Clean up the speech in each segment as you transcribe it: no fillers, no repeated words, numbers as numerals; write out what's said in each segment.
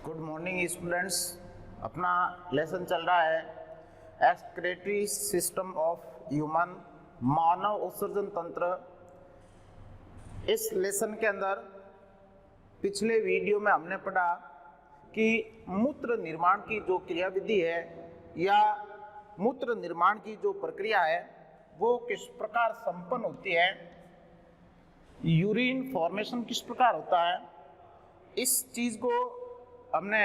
Good morning students. अपना lesson चल रहा है एक्सक्रीटरी सिस्टम ऑफ ह्यूमन, मानव उत्सर्जन तंत्र। इस लेसन के अंदर पिछले वीडियो में हमने पढ़ा कि मूत्र निर्माण की जो क्रियाविधि है या मूत्र निर्माण की जो प्रक्रिया है वो किस प्रकार संपन्न होती है, यूरिन फॉर्मेशन किस प्रकार होता है। इस चीज को हमने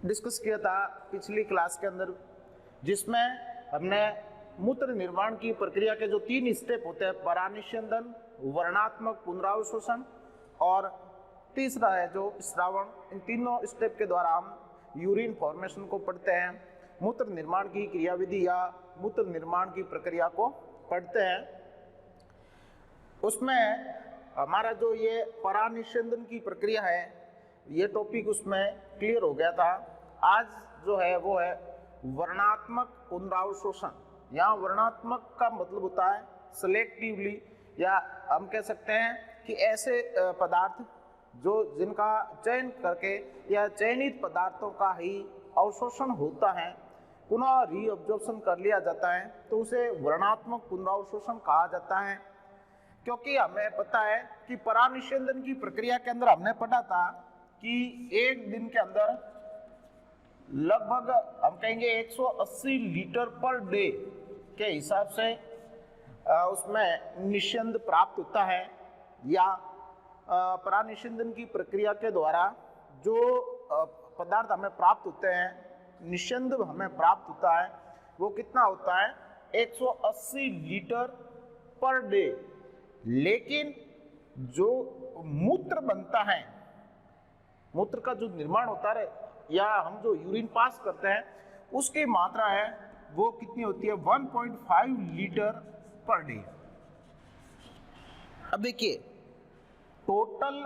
डिस्कस किया था पिछली क्लास के अंदर, जिसमें हमने मूत्र निर्माण की प्रक्रिया के जो 3 स्टेप होते हैं, परानिस्यंदन, वर्णात्मक पुनरावशोषण और तीसरा है जो श्रावण, इन तीनों स्टेप के द्वारा हम यूरिन फॉर्मेशन को पढ़ते हैं, मूत्र निर्माण की क्रियाविधि या मूत्र निर्माण की प्रक्रिया को पढ़ते हैं। उसमें हमारा जो ये परानिस्यंदन की प्रक्रिया है ये टॉपिक उसमें क्लियर हो गया था। आज जो है वो है वर्णात्मक पुनरावशोषण। यहाँ वर्णात्मक का मतलब होता है सेलेक्टिवली, या हम कह सकते हैं कि ऐसे पदार्थ जो जिनका चयन करके या चयनित पदार्थों का ही अवशोषण होता है, पुनः रीअब्जॉर्प्शन कर लिया जाता है, तो उसे वर्णात्मक पुनरावशोषण कहा जाता है। क्योंकि हमें पता है कि परानिस्यंदन की प्रक्रिया के अंदर हमने पढ़ा था कि एक दिन के अंदर लगभग हम कहेंगे 180 लीटर पर डे के हिसाब से उसमें निस्यंद प्राप्त होता है, या परानिस्यंदन की प्रक्रिया के द्वारा जो पदार्थ हमें प्राप्त होते हैं, निस्यंद हमें प्राप्त होता है, वो कितना होता है 180 लीटर पर डे। लेकिन जो मूत्र बनता है, मूत्र का जो निर्माण होता है या हम जो यूरिन पास करते हैं, उसकी मात्रा है वो कितनी होती है 1.5 लीटर पर डे। अब देखिए, टोटल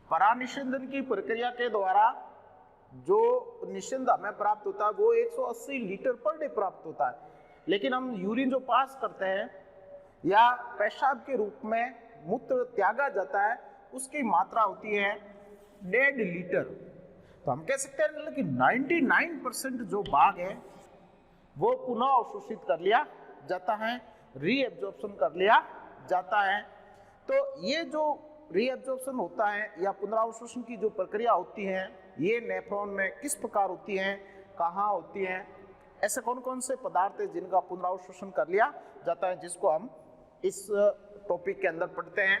परानिस्यंदन की प्रक्रिया के द्वारा जो निस्यंद हमें प्राप्त होता है वो 180 लीटर पर डे प्राप्त होता है। लेकिन हम यूरिन जो पास करते हैं या पेशाब के रूप में मूत्र त्यागा जाता है, उसकी मात्रा होती है 1.5 लीटर। तो हम कह सकते हैं कि 99% जो भाग है वो पुनः अवशोषित कर लिया जाता है, रीअब्जॉर्प्शन कर लिया जाता है। तो ये जो रीअब्जॉर्प्शन होता है या पुनरावशोषण की जो प्रक्रिया होती है, ये नेफ्रॉन में किस प्रकार होती है, कहाँ होती है, ऐसे कौन कौन से पदार्थ है जिनका पुनरावशोषण कर लिया जाता है, जिसको हम इस टॉपिक के अंदर पढ़ते हैं।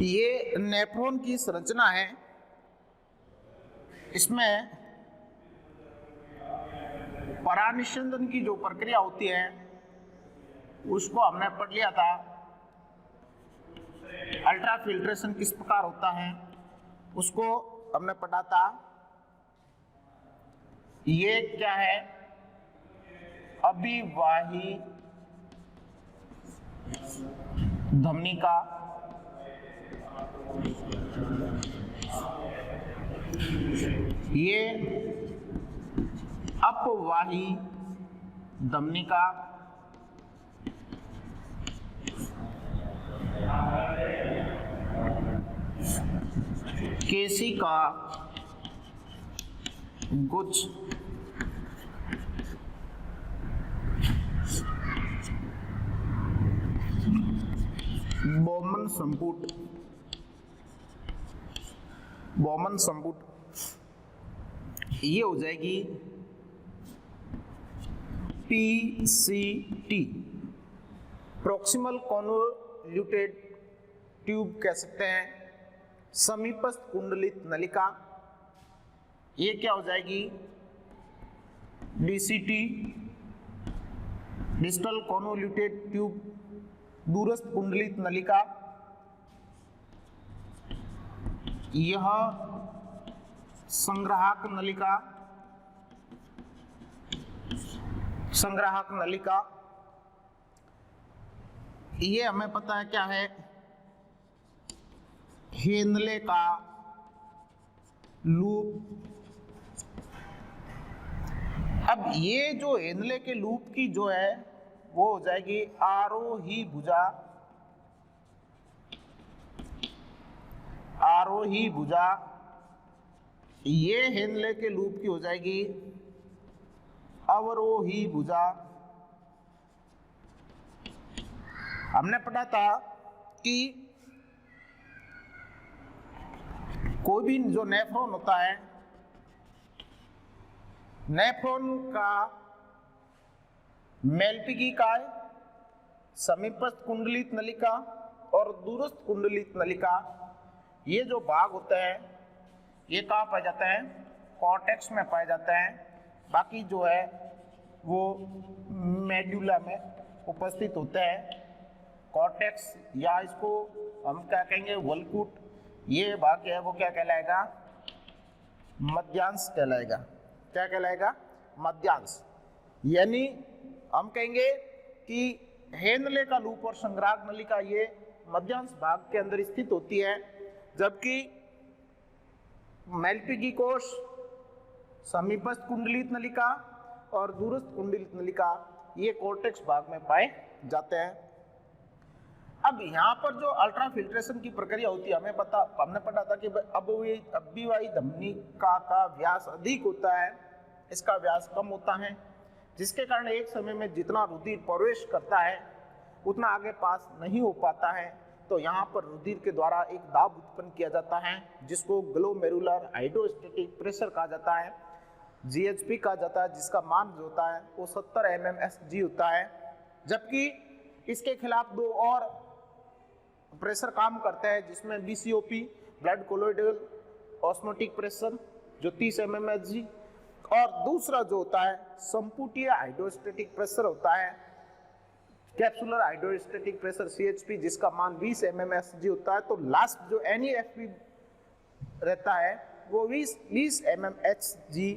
ये नेफ्रॉन की संरचना है। इसमें परानिस्यंदन की जो प्रक्रिया होती है उसको हमने पढ़ लिया था। अल्ट्राफिल्ट्रेशन किस प्रकार होता है उसको हमने पढ़ा था। ये क्या है, अभिवाही धमनिका, ये अपवाही धमनिका, केशिका गुच्छ, बोमन संपुट, बोमन संपुट ये हो जाएगी PCT, प्रॉक्सिमल कॉन्वोल्यूटेड ट्यूब कह सकते हैं, समीपस्थ कुंडलित नलिका, ये क्या हो जाएगी DCT, डिस्टल कॉन्वोल्यूटेड ट्यूब, दूरस्थ कुंडलित नलिका। यह संग्राहक नलिका, संग्राहक नलिका, ये हमें पता है क्या है, हेनले का लूप। अब ये जो हेनले के लूप की जो है वो हो जाएगी आरोही भुजा, आरोही भुजा। ये हेनले के लूप की हो जाएगी अवरोही भुजा। हमने पढ़ा था कि कोई भी जो नेफ्रॉन होता है, नेफ्रॉन का मेल्पिगिकाय, समीपस्थ कुंडलित नलिका और दूरस्थ कुंडलित नलिका, ये जो भाग होते हैं ये कहाँ पाए जाते हैं, कॉर्टेक्स में पाए जाते हैं। बाकी जो है वो मेडुला में उपस्थित होते हैं। कॉर्टेक्स या इसको हम क्या कहेंगे वल्कुट, ये भाग है वो क्या कहलाएगा, मध्यांश कहलाएगा। क्या कहलाएगा, मध्यांश। यानी हम कहेंगे कि हेनले का लूप और संग्राहक नलिका ये मध्यांश भाग के अंदर स्थित होती है, जबकि मेल्पिगी कोश, समीपस्थ कुंडलित नलिका और दूरस्थ कुंडलित नलिका ये कॉर्टेक्स भाग में पाए जाते हैं। अब यहाँ पर जो अल्ट्रा फिल्ट्रेशन की प्रक्रिया होती है, हमने पढ़ा था कि अब्बीवाई धमनिका का व्यास अधिक होता है, इसका व्यास कम होता है, जिसके कारण एक समय में जितना रुधिर प्रवेश करता है उतना आगे पास नहीं हो पाता है। तो यहाँ पर रुधिर के द्वारा एक दाब उत्पन्न किया जाता है जिसको ग्लोमेरुलर हाइड्रोस्टैटिक प्रेशर कहा जाता है, GHP कहा जाता है, जिसका मान जो होता है वो 70 mmHg होता है। जबकि इसके खिलाफ दो और प्रेशर काम करते हैं, जिसमें BCOP, blood colloidal osmotic pressure जो 30 mmHg, और दूसरा जो होता है संपुटीय हाइड्रोस्टैटिक प्रेशर होता है, कैप्सुलर हाइड्रोस्टैटिक प्रेशर CHP, जिसका मान 20 mmHg होता है। तो लास्ट जो NEFP रहता है वो 20 mmHg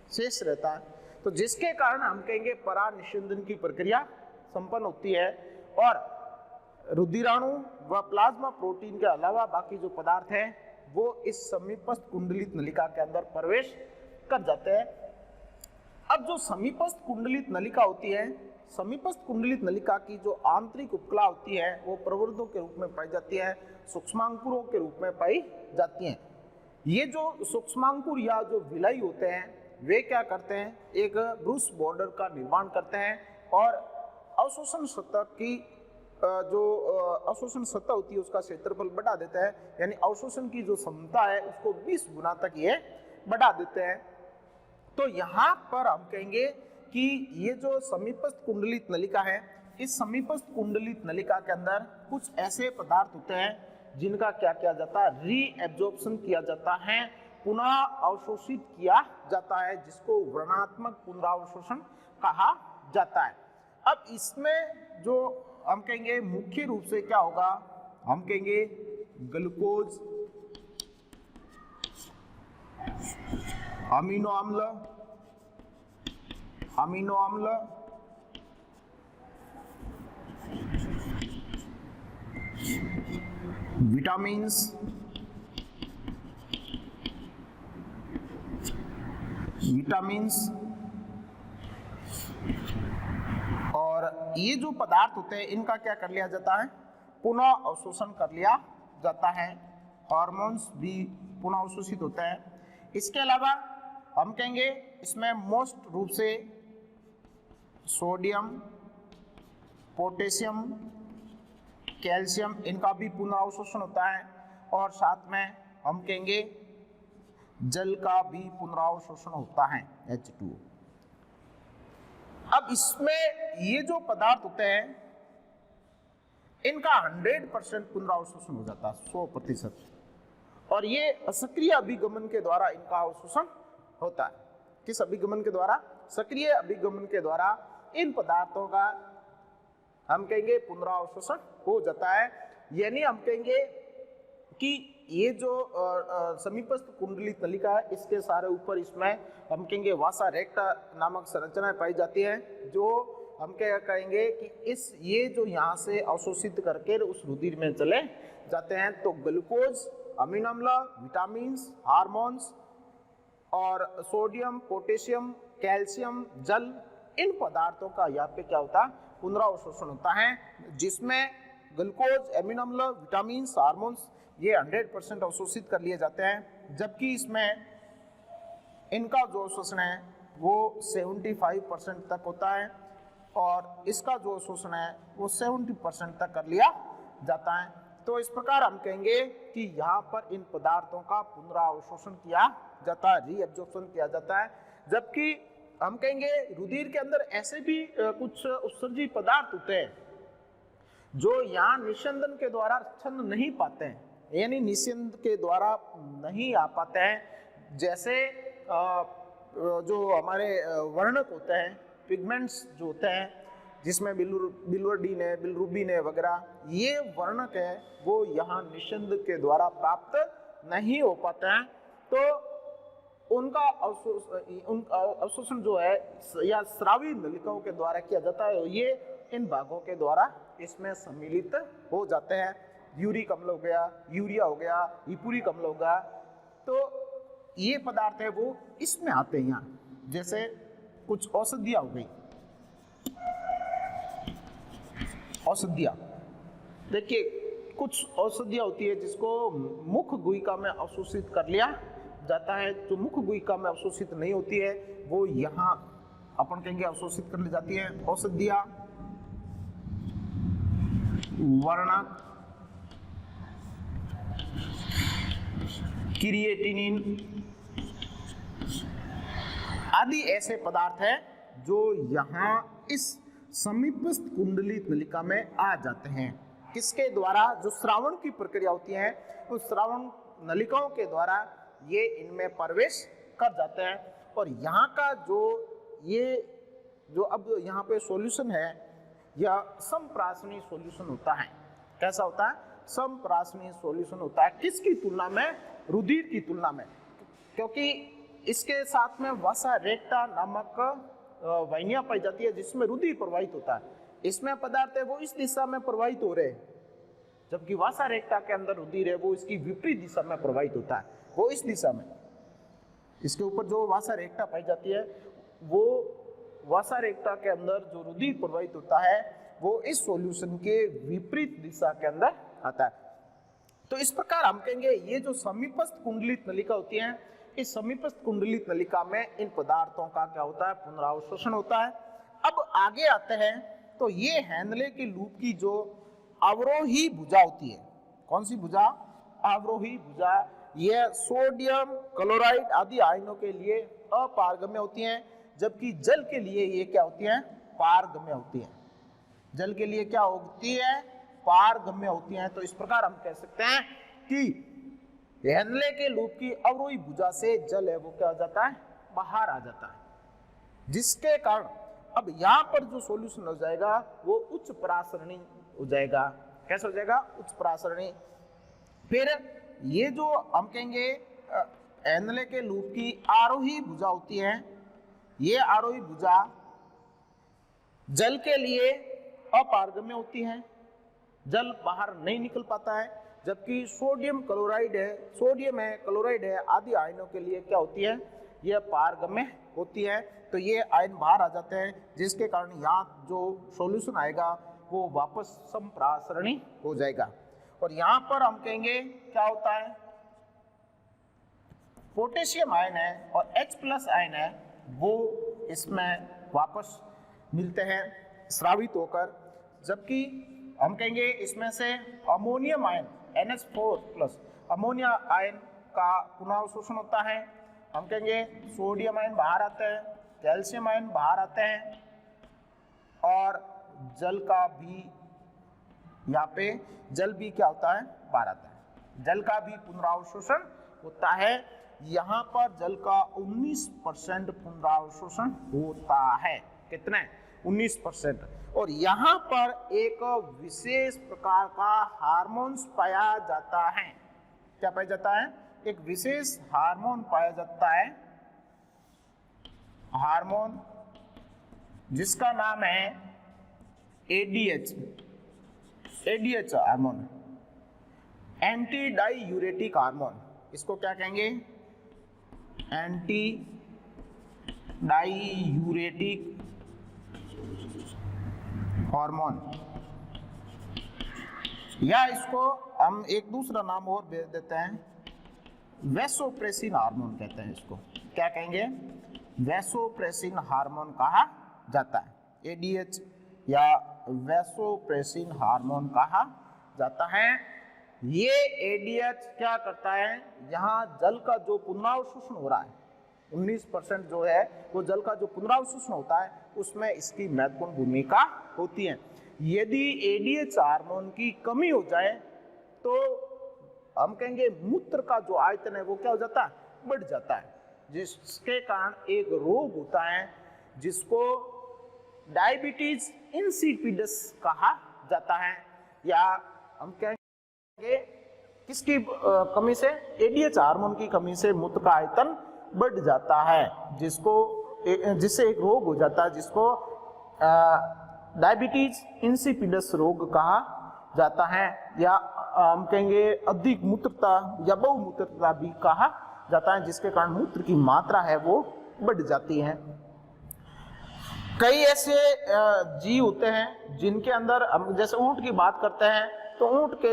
शेष रहता है। तो जिसके कारण हम कहेंगे परानिस्यंदन की प्रक्रिया संपन्न होती है और रुधिराणु व प्लाज्मा प्रोटीन के अलावा बाकी जो पदार्थ है वो इस समीपस्थ कुंडलित नलिका के अंदर प्रवेश कर जाते हैं। अब जो समीपस्थ कुंडलित नलिका होती है, समीपस्थ कुंडलित नलिका की जो आंतरिक उपकला होती है वो प्रवर्धों के रूप में पाई जाती है, सूक्ष्मांकुरों के रूप में पाई जाती हैं। ये जो सूक्ष्मांकुर या जो विलयी होते हैं वे क्या करते हैं, एक ब्रूस बॉर्डर का निर्माण करते हैं और अवशोषण सतह की जो अवशोषण सतह होती है उसका क्षेत्रफल बढ़ा देता है, यानी अवशोषण की जो क्षमता है उसको 20 गुना तक ये बढ़ा देते हैं। तो यहाँ पर हम कहेंगे कि ये जो समीपस्थ कुंडलित नलिका है, इस समीपस्थ कुंडलित नलिका के अंदर कुछ ऐसे पदार्थ होते हैं जिनका क्या किया जाता है, रीएब्जॉर्प्शन किया जाता है, पुनः अवशोषित किया जाता है, जिसको वर्णात्मक पुनरावशोषण कहा जाता है। अब इसमें जो हम कहेंगे मुख्य रूप से क्या होगा, हम कहेंगे ग्लूकोज, अमीनो अम्ल, विटामिन्स और ये जो पदार्थ होते हैं इनका क्या कर लिया जाता है, पुनः अवशोषण कर लिया जाता है। हार्मोन्स भी पुनः अवशोषित होते हैं। इसके अलावा हम कहेंगे इसमें मोस्ट रूप से सोडियम, पोटेशियम, कैल्शियम, इनका भी पुनः अवशोषण होता है और साथ में हम कहेंगे जल का भी पुनरावशोषण होता है, H2O। अब इसमें ये जो पदार्थ होते हैं इनका 100% पुनरावशोषण हो जाता है, 100%, और ये असक्रिय अभिगमन के द्वारा इनका अवशोषण होता है। किस अभिगमन के द्वारा? सक्रिय अभिगमन के द्वारा इन पदार्थों का हम कहेंगे पुनरावशोषण हो जाता है। यानी हम कहेंगे कि ये जो समीपस्थ कुंडलित नलिका है इसके सारे ऊपर इसमें हम कहेंगे वासा रेक्टा नामक संरचनाएं पाई जाती हैं, जो हम क्या कहेंगे कि इस ये जो यहाँ से अवशोषित करके उस रुधिर में चले जाते हैं। तो ग्लूकोज, अमीनो अम्ल, विटामिन्स, हार्मोन्स और सोडियम, पोटेशियम, कैल्शियम, जल, इन पदार्थों का यहाँ पे क्या होता है? पुनरावशोषण होता है, जिसमें ग्लूकोज, अमीनो अम्ल, विटामिन्स, हार्मोन्स ये 100% अवशोषित कर लिए जाते हैं, जबकि इसमें इनका जो अवशोषण है वो 75% तक होता है और इसका जो अवशोषण है वो 70% तक कर लिया जाता है। तो इस प्रकार हम कहेंगे कि यहाँ पर इन पदार्थों का पुनरावशोषण किया जाता है, रीअब्जॉर्प्शन किया जाता है। जबकि हम कहेंगे रुधिर के अंदर ऐसे भी कुछ उत्सर्जी पदार्थ होते हैं जो यहाँ निस्यंदन के द्वारा छन्न नहीं पाते हैं, यानी निस्यंदन के द्वारा नहीं आ पाते हैं। जैसे जो हमारे वर्णक होते हैं, पिगमेंट्स जो होते हैं, जिसमें बिलुवर्डिन है, बिलिरुबिन है वगैरह, ये वर्णक है वो यहाँ निस्यंदन के द्वारा प्राप्त नहीं हो पाते हैं। तो उनका अवशोषण जो है या स्रावी नलिकाओं के द्वारा किया जाता है, ये इन भागों के द्वारा इसमें सम्मिलित हो जाते हैं। यूरिक अम्ल हो गया, यूरिया हो गया, इपुरिक अम्ल हो गया, तो ये पदार्थ है वो इसमें आते हैं यहाँ। जैसे कुछ औषधियाँ हो गई, औषधियाँ देखिए कुछ औषधियाँ होती है जिसको मुख्य गुहिका में अवशोषित कर लिया जाता है। जो मुख्य गुहिका में अवशोषित नहीं होती है वो यहाँ अपन कहेंगे अवशोषित कर ली जाती है। औषधियाँ, वर्णक, क्रिएटिनिन आदि ऐसे पदार्थ हैं जो यहाँ इस समीपस्थ कुंडलित नलिका में आ जाते हैं। किसके द्वारा? जो श्रावण की प्रक्रिया होती है उस श्रावण नलिकाओं के द्वारा ये इनमें प्रवेश कर जाते हैं। और यहाँ का जो अब यहाँ पे सॉल्यूशन है यह समप्राशनीय सॉल्यूशन होता है। कैसा होता है? समप्राशनीय सॉल्यूशन होता है। किसकी तुलना में? रुधिर की तुलना में, क्योंकि इसके साथ में वसा रेक्टा नामक वाहिनियां पाई जाती है जिसमें रुधिर प्रवाहित होता है। इसमें पदार्थ है वो इस दिशा में प्रवाहित हो रहे हैं, जबकि वासा रेक्टा के अंदर रुधिर है वो इसकी विपरीत दिशा में प्रवाहित होता है, वो इस दिशा में। इसके ऊपर जो वासा रेक्टा पाई जाती है वो वासा रेक्टा के अंदर जो रुधिर प्रवाहित होता है वो इस सॉल्यूशन के विपरीत दिशा के अंदर आता है। तो इस प्रकार हम कहेंगे ये जो समीपस्थ कुंडलित नलिका होती है, इस समीपस्थ कुंडलित नलिका में इन पदार्थों का क्या होता है? पुनरावशोषण होता है। अब आगे आते हैं तो ये हैंडले के लूप की जो अवरोही भुजा होती है, कौन सी भुजा? अवरोही भुजा। ये सोडियम क्लोराइड आदि आयनों के लिए अपारगम्य होती हैं, जबकि जल के लिए ये क्या होती हैं? पारगम्य होती हैं। जल के लिए क्या होती है? पारगम्य होती हैं। तो इस प्रकार हम कह सकते हैं कि हैंडले के लूप की अवरोही भुजा से जल है वो क्या हो जाता है? बाहर आ जाता है, जिसके कारण अब यहाँ पर जो सॉल्यूशन हो जाएगा वो उच्च परासरणी हो जाएगा। कैसे हो जाएगा? उच्च परासरणी। फिर ये जो हम कहेंगे हैंडले के लूप की आरोही भुजा होती है, ये आरोही भुजा जल के लिए अपारगम्य होती है, जल बाहर नहीं निकल पाता है, जबकि सोडियम क्लोराइड है, सोडियम है, क्लोराइड है आदि आयनों के लिए क्या होती है? ये पारगम्य होती है। तो ये आयन बाहर आ जाते हैं, जिसके कारण यहाँ जो सॉल्यूशन आएगा वो वापस समप्रासरणी हो जाएगा। और यहाँ पर हम कहेंगे क्या होता है? पोटेशियम आयन है और H+ आयन है वो इसमें वापस मिलते हैं स्रावित होकर, जबकि हम कहेंगे इसमें से ammonium ion NH4+ ammonia ion का पुनरावशोषण होता है। हम कहेंगे सोडियम आयन बाहर आते हैं, कैल्शियम आयन बाहर आते हैं, और जल का भी, यहाँ पे जल भी क्या होता है, बाहर आता है। जल का भी पुनरावशोषण होता है। यहाँ पर जल का 19% पुनरावशोषण होता है। कितना? 19%। और यहाँ पर एक विशेष प्रकार का हार्मोन्स पाया जाता है। क्या पाया जाता है? एक विशेष हार्मोन पाया जाता है, हार्मोन जिसका नाम है ADH. ADH hormone, anti diuretic hormone. इसको क्या कहेंगे? एंटी डाईयूरेटिक हार्मोन, या इसको हम एक दूसरा नाम और दे देते हैं, वैसोप्रेसिन हार्मोन कहते हैं इसको। क्या कहेंगे? वैसोप्रेसिन हार्मोन कहा जाता है। एडीएच या वैसोप्रेसिन हार्मोन कहा जाता है। ये एडीएच क्या करता है? यहाँ जल का जो पुनरावशोषण हो रहा है, 19% जो है वो जल का जो पुनरावशोषण होता है, उसमें इसकी महत्वपूर्ण भूमिका होती है। यदि एडीएच हार्मोन की कमी हो जाए तो हम कहेंगे मूत्र का जो आयतन है वो क्या हो जाता है? बढ़ जाता है, जिसके कारण एक रोग होता है जिसको डायबिटीज इंसिपिडस कहा जाता है। या हम कहेंगे किसकी कमी से? एडीएच हार्मोन की कमी से मूत्र का आयतन बढ़ जाता है, जिससे एक रोग हो जाता है जिसको डायबिटीज इंसिपिडस रोग कहा जाता है। या हम कहेंगे अधिक मूत्रता या बहुमूत्रता भी कहा जाता है, जिसके कारण मूत्र की मात्रा है वो बढ़ जाती है। कई ऐसे जीव होते हैं जिनके अंदर, हम जैसे ऊंट की बात करते हैं तो ऊंट के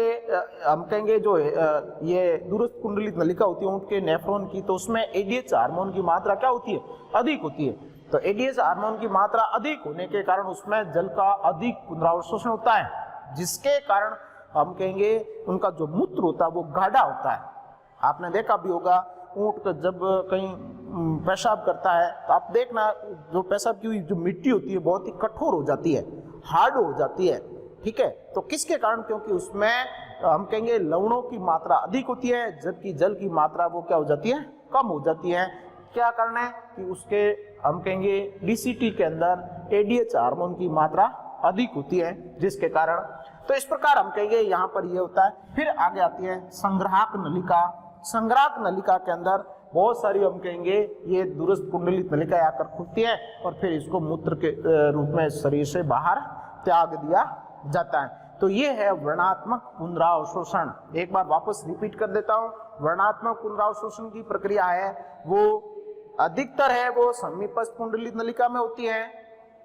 हम कहेंगे जो ये दूरस्थ कुंडलित नलिका होती है ऊंट के नेफ्रॉन की, तो उसमें एडीएच हार्मोन की मात्रा क्या होती है? अधिक होती है। तो एडीएच हार्मोन की मात्रा अधिक होने के कारण उसमें जल का अधिक पुनरावशोषण होता है, जिसके कारण हम कहेंगे उनका जो मूत्र होता है वो गाढ़ा होता है। आपने देखा भी होगा ऊंट का जब कहीं पेशाब करता है तो आप देखना जो पेशाब की हुई जो मिट्टी होती है बहुत ही कठोर हो जाती है, हार्ड हो जाती है। ठीक है, तो किसके कारण? क्योंकि उसमें हम कहेंगे लवणों की मात्रा अधिक होती है, जबकि जल की मात्रा वो क्या हो जाती है? कम हो जाती है। क्या कारण है? कि उसके हम कहेंगे डीसीटी के अंदर एडीएच हार्मोन की मात्रा अधिक होती है, जिसके कारण। तो इस प्रकार हम कहेंगे यहाँ पर ये होता है। फिर आगे आती है संग्राहक नलिका। संग्राहक नलिका के अंदर बहुत सारी हम कहेंगे ये दूरस्थ कुंडलित नलिका आकर खुलती है और फिर इसको मूत्र के रूप में शरीर से बाहर त्याग दिया जाता है। तो ये है वर्णात्मक पुनरावशोषण। एक बार वापस रिपीट कर देता हूँ। वर्णात्मक पुनरावशोषण की प्रक्रिया है वो अधिकतर है वो समीपस्थ कुंडलित नलिका में होती है,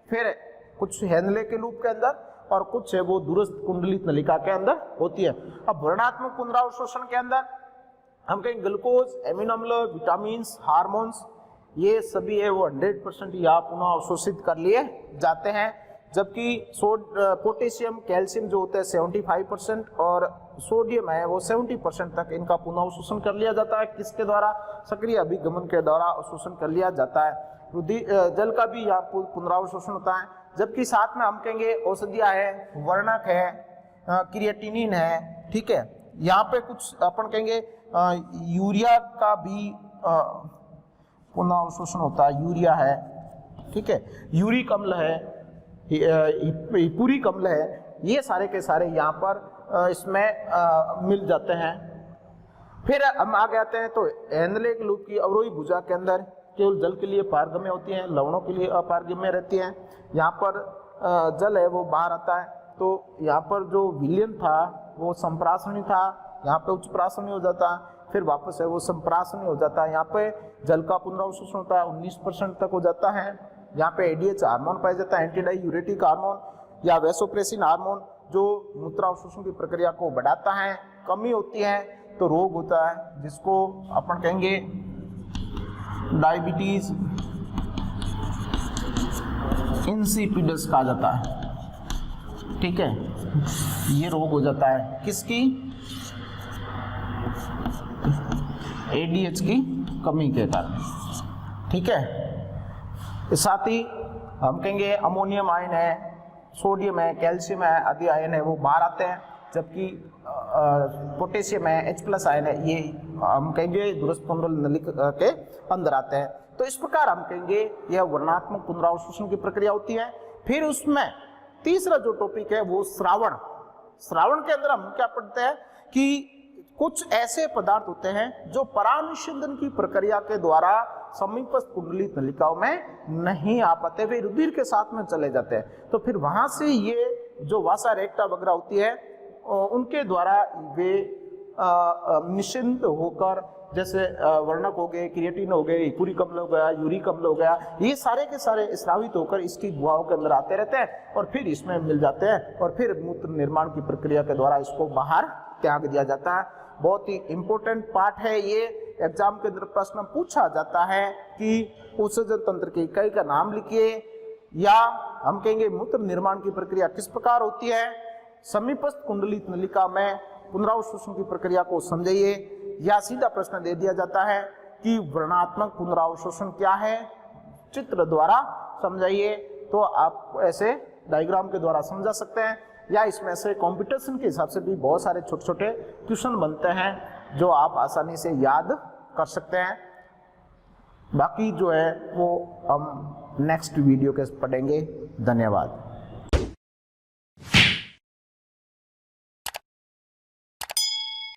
फिर कुछ हेनले के लूप के अंदर और कुछ है वो दूरस्थ कुंडलित नलिका के अंदर होती है। अब वर्णात्मक पुनरावशोषण के अंदर हम कहें ग्लूकोज, एमिनो अम्ल, विटामिन्स, हार्मोन्स, ये सभी है वो 100% यहाँ पुनः अवशोषित कर लिए जाते हैं। जबकि पोटेशियम, कैल्शियम जो होता है 75% और सोडियम है वो 70% तक इनका पुनः अवशोषण कर लिया जाता है। किसके द्वारा? सक्रिय अभिगमन के द्वारा अवशोषण कर लिया जाता है। जल का भी यहाँ पुनरावशोषण होता है। जबकि साथ में हम कहेंगे औषधियाँ है, वर्णक है, क्रिएटिनिन है। ठीक है, यहाँ पे कुछ अपन कहेंगे यूरिया का भी पुनः अवशोषण होता है। यूरिया है, ठीक है, यूरिक अम्ल है, पूरी अम्ल है, ये सारे के सारे यहाँ पर इसमें मिल जाते हैं। फिर हम आगे आते हैं तो हेनले के लूप की अवरोही भुजा के अंदर केवल जल के लिए पारगम्य होती हैं, लवणों के लिए अपारगम्य रहती हैं। यहाँ पर जल है वो बाहर आता है। तो यहाँ पर जो विलयन था वो संप्राशनी था, यहाँ पे उच्च प्राशनी हो जाता है, फिर वापस है वो संप्राशनी हो जाता है। यहाँ पे जल का पुनरावशोषण होता है 19% तक हो जाता है। यहाँ पे एडीएच हार्मोन पाया जाता है, एंटी डाईयूरेटिक हार्मोन या वैसोप्रेसिन हार्मोन, जो मूत्रावशोषण की प्रक्रिया को बढ़ाता है। कमी होती है तो रोग होता है जिसको अपन कहेंगे डायबिटीज इंसिपिडस कहा जाता है। ठीक है, ये रोग हो जाता है किसकी? एडीएच की कमी के कारण। ठीक है, साथ ही हम कहेंगे अमोनियम आयन है, सोडियम है, कैल्शियम है आदि आयन है वो बाहर आते हैं, जबकि पोटेशियम है, H+ आयन है, ये हम कहेंगे दूरस्थ पुंडल नलिका के अंदर आते हैं। तो इस प्रकार हम कहेंगे यह वर्णात्मक पुनरावशोषण की प्रक्रिया होती है। फिर उसमें तीसरा जो टॉपिक है वो श्रावण। श्रावण के अंदर हम क्या पढ़ते हैं कि कुछ ऐसे पदार्थ होते हैं जो परानुषंदन की प्रक्रिया के द्वारा समीपस्थ कुंडलित नलिकाओं में नहीं आ पाते, वे रुधिर के साथ में चले जाते हैं। तो फिर वहां से ये जो वासा रेक्टा वगैरह होती है उनके द्वारा वे निषिद्ध होकर, जैसे वर्णक हो गए, क्रिएटिन हो गए, यूरिक अम्ल हो गया, यूरिक अम्ल हो गया, ये सारे के सारे स्रावित होकर इसकी गुहाओं के अंदर आते रहते हैं और फिर इसमें मिल जाते हैं और फिर मूत्र निर्माण की प्रक्रिया के द्वारा इसको बाहर त्याग दिया जाता है। बहुत ही इंपॉर्टेंट पार्ट है ये। एग्जाम के अंदर प्रश्न पूछा जाता है कि उत्सर्जन तंत्र की इकाई का नाम लिखिए, या हम कहेंगे मूत्र निर्माण की प्रक्रिया किस प्रकार होती है, समीपस्थ कुंडलित नलिका में पुनरावशोषण की प्रक्रिया को समझिए, या सीधा प्रश्न दे दिया जाता है कि वर्णात्मक पुनरावशोषण क्या है, चित्र द्वारा समझाइए। तो आप ऐसे डायग्राम के द्वारा समझा सकते हैं, या इसमें से कंपटीशन के हिसाब से भी बहुत सारे छोटे छोटे क्वेश्चन बनते हैं जो आप आसानी से याद कर सकते हैं। बाकी जो है वो हम नेक्स्ट वीडियो के पढ़ेंगे। धन्यवाद।